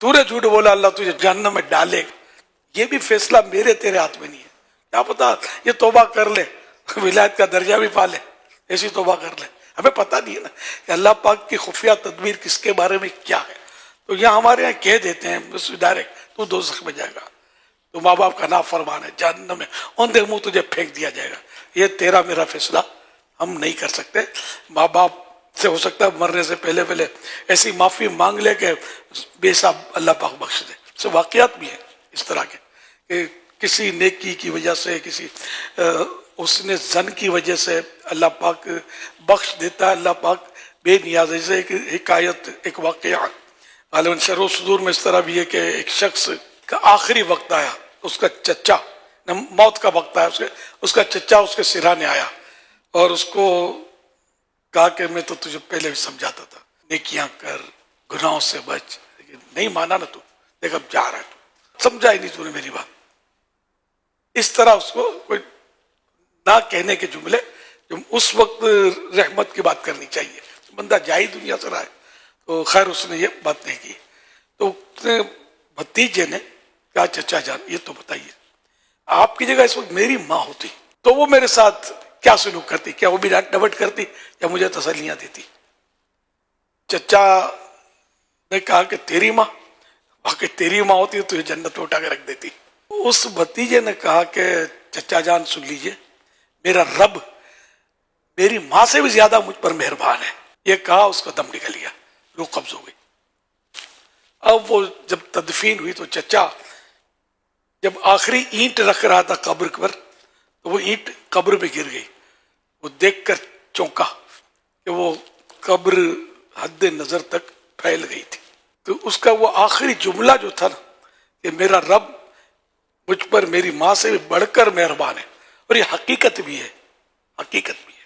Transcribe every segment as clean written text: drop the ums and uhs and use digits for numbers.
تو نے جھوٹ بولا اللہ تجھے جہنم میں ڈالے گا. یہ بھی فیصلہ میرے تیرے ہاتھ میں نہیں ہے. کیا پتا یہ توبہ کر لے, ولایت کا درجہ بھی پا لے, ایسی توبہ کر لے. ہمیں پتہ نہیں ہے نا کہ اللہ پاک کی خفیہ تدبیر کس کے بارے میں کیا ہے. تو یہاں ہمارے یہاں کہہ دیتے ہیں بس ڈائریکٹ تو دوزخ میں جائے گا, تو ماں باپ کا نافرمان ہے, جہنم میں اوندے منہ تجھے پھینک دیا جائے گا. یہ تیرا میرا فیصلہ ہم نہیں کر سکتے. ماں باپ سے ہو سکتا ہے مرنے سے پہلے ایسی معافی مانگ لے کہ بے صاحب اللہ پاک بخش دے. سے واقعات بھی ہیں اس طرح کے کہ کسی نیکی کی وجہ سے, کسی اس نے زن کی وجہ سے اللہ پاک بخش دیتا ہے. اللہ پاک بے نیاز. جیسے ایک حکایت, ایک واقعہ غالباً شرح صدور میں اس طرح بھی ہے کہ ایک شخص کا آخری وقت آیا, اس کا چچا, موت کا وقت آیا, اس کا چچا اس کے سرانے آیا اور اس کو کہا کہ میں تو تجھے پہلے بھی سمجھاتا تھا, نیکیاں کر, گناہوں سے بچ, لیکن نہیں مانا نا تو, دیکھ اب جا رہا ہے تو, سمجھا ہی نہیں تو نے میری بات. اس طرح اس کو کوئی نہ کہنے کے جملے جو اس وقت رحمت کی بات کرنی چاہیے. بندہ جائی دنیا سے رہا ہے تو خیر اس نے یہ بات نہیں کی. تو بھتیجے نے کہا چچا جان یہ تو بتائیے آپ کی جگہ اس وقت میری ماں ہوتی تو وہ میرے ساتھ کیا سلوک کرتی, کیا وہ بھی ڈانٹ ڈپٹ کرتی یا مجھے تسلیاں دیتی؟ چچا نے کہا کہ تیری ماں, واقعی تیری ماں ہوتی تو یہ جنت میں اٹھا کے رکھ دیتی. اس بھتیجے نے کہا کہ چچا جان سن لیجئے, میرا رب میری ماں سے بھی زیادہ مجھ پر مہربان ہے. یہ کہا اس کا دم نکل گیا, روح قبض ہو گئی. اب وہ جب تدفین ہوئی تو چچا جب آخری اینٹ رکھ رہا تھا قبر پر تو وہ اینٹ قبر پہ گر گئی. وہ دیکھ کر چونکا کہ وہ قبر حد نظر تک پھیل گئی تھی. تو اس کا وہ آخری جملہ جو تھا نا کہ میرا رب مجھ پر میری ماں سے بھی بڑھ کر مہربان ہے, اور یہ حقیقت بھی ہے, حقیقت بھی ہے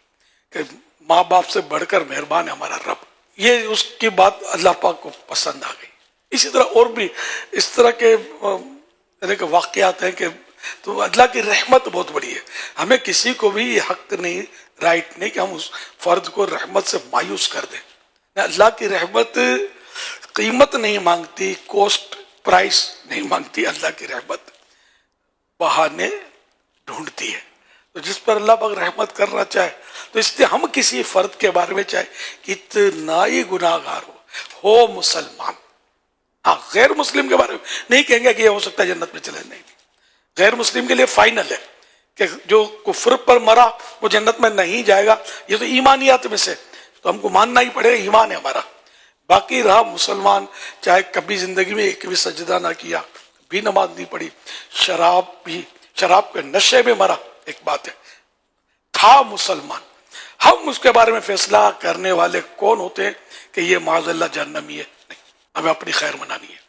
کہ ماں باپ سے بڑھ کر مہربان ہے ہمارا رب. یہ اس کی بات اللہ پاک کو پسند آ گئی. اسی طرح اور بھی اس طرح کے واقعات ہیں کہ تو اللہ کی رحمت بہت بڑی ہے. ہمیں کسی کو بھی یہ حق نہیں, رائٹ نہیں کہ ہم اس فرد کو رحمت سے مایوس کر دیں. اللہ کی رحمت قیمت نہیں مانگتی, کوسٹ پرائس نہیں مانگتی. اللہ کی رحمت بہانے ڈھونڈتی ہے. تو جس پر اللہ پاک رحمت کرنا چاہے تو اس لیے ہم کسی فرد کے بارے میں چاہے کتنا ہی گناہ گار ہو مسلمان, ہاں غیر مسلم کے بارے میں نہیں کہیں گے کہ یہ ہو سکتا ہے جنت میں چلے, نہیں. غیر مسلم کے لیے فائنل ہے کہ جو کفر پر مرا وہ جنت میں نہیں جائے گا. یہ تو ایمانیات میں سے, تو ہم کو ماننا ہی پڑے گا, ایمان ہے ہمارا. باقی رہا مسلمان, چاہے کبھی زندگی میں ایک بھی سجدہ نہ کیا, بھی نماز نہیں پڑھی, شراب کے نشے میں مرا, ایک بات ہے, تھا مسلمان. ہم اس کے بارے میں فیصلہ کرنے والے کون ہوتے ہیں کہ یہ معاذ اللہ جہنمی ہے؟ نہیں, ہمیں اپنی خیر منانی ہے.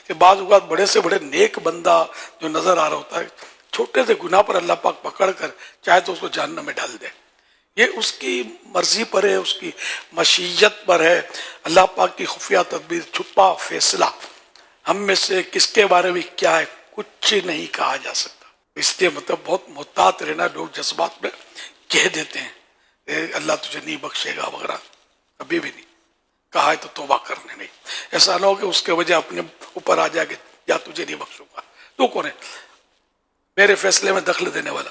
کہ بعض اوقات بڑے سے بڑے نیک بندہ جو نظر آ رہا ہوتا ہے, چھوٹے سے گناہ پر اللہ پاک پکڑ کر چاہے تو اس کو جہنم میں ڈال دے. یہ اس کی مرضی پر ہے, اس کی مشیت پر ہے. اللہ پاک کی خفیہ تدبیر, چھپا فیصلہ. ہم میں سے کس کے بارے میں کیا ہے کچھ نہیں کہا جا سکتا. اس لیے مطلب بہت محتاط رہنا. لوگ جذبات میں کہہ دیتے ہیں اللہ تجھے نہیں بخشے گا وغیرہ, کبھی بھی نہیں کہا ہے تو توبہ کرنے نہیں. ایسا نہ ہو کہ اس کے وجہ اپنے اوپر آ جائے کہ یا تجھے نہیں بخشوں گا. تو کون ہے میرے فیصلے میں دخل دینے والا؟